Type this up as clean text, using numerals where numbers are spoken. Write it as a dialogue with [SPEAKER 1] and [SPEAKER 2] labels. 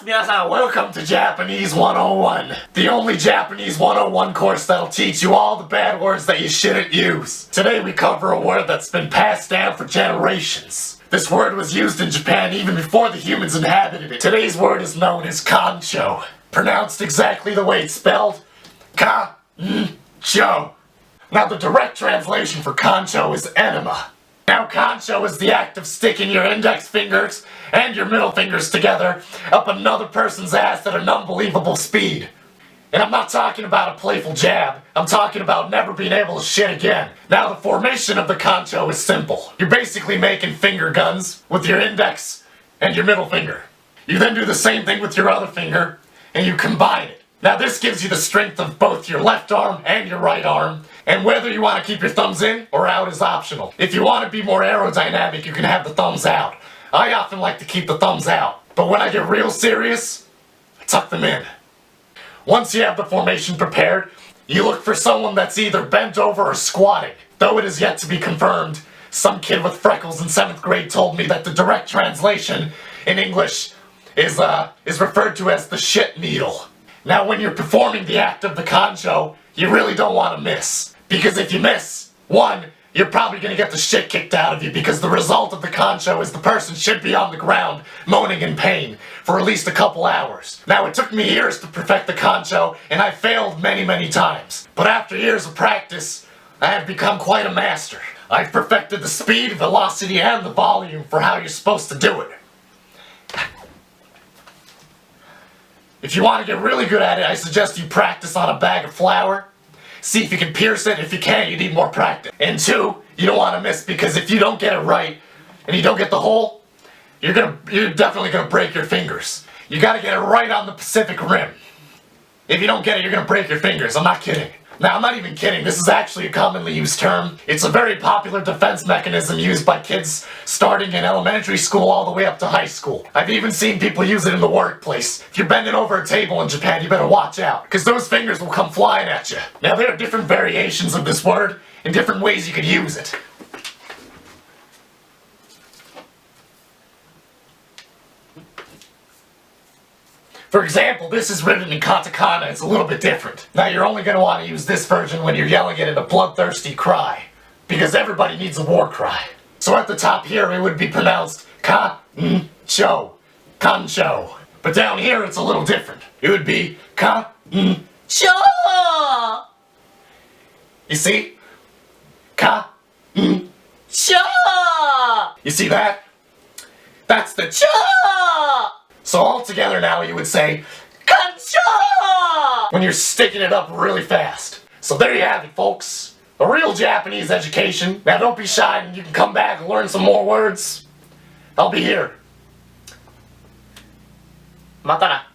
[SPEAKER 1] minasan, welcome to Japanese 101. The only Japanese 101 course that'll teach you all the bad words that you shouldn't use. Today we cover a word that's been passed down for generations. This word was used in Japan even before the humans inhabited it. Today's word is known as Kanço. Pronounced exactly the way it's spelled, Kanço. Now the direct translation for Kanço is enema. Now Kanço is the act of sticking your index fingers and your middle fingers together up another person's ass at an unbelievable speed. And I'm not talking about a playful jab, I'm talking about never being able to shit again. Now the formation of the Kanço is simple. You're basically making finger guns with your index and your middle finger. You then do the same thing with your other finger and you combine it. Now this gives you the strength of both your left arm and your right arm, and whether you want to keep your thumbs in or out is optional. If you want to be more aerodynamic, you can have the thumbs out. I often like to keep the thumbs out, but when I get real serious, I tuck them in. Once you have the formation prepared, you look for someone that's either bent over or squatting. Though it is yet to be confirmed, some kid with freckles in 7th grade told me that the direct translation in English is referred to as the shit needle. Now when you're performing the act of the Kanço, you really don't want to miss. Because if you miss, one, you're probably going to get the shit kicked out of you because the result of the Kanço is the person should be on the ground, moaning in pain, for at least a couple hours. Now it took me years to perfect the Kanço, and I failed many times. But after years of practice, I have become quite a master. I've perfected the speed, velocity, and the volume for how you're supposed to do it. If you want to get really good at it, I suggest you practice on a bag of flour. See if you can pierce it. If you can't, you need more practice. And two, you don't want to miss, because if you don't get it right and you don't get the hole, you're definitely gonna break your fingers. You gotta get it right on the Pacific Rim. If you don't get it, you're gonna break your fingers. I'm not kidding. Now, I'm not even kidding. This is actually a commonly used term. It's a very popular defense mechanism used by kids starting in elementary school all the way up to high school. I've even seen people use it in the workplace. If you're bending over a table in Japan, you better watch out, because those fingers will come flying at you. Now, there are different variations of this word and different ways you could use it. For example, this is written in katakana. It's a little bit different. Now you're only going to want to use this version when you're yelling it in a bloodthirsty cry, because everybody needs a war cry. So at the top here it would be pronounced Kanço, Kanço. But down here it's a little different. It would be Kanço. You see? Kanço. You see that? That's the cha. So all together now you would say, Kanço! When you're sticking it up really fast. So there you have it, folks. A real Japanese education. Now don't be shy, and you can come back and learn some more words. I'll be here. またな。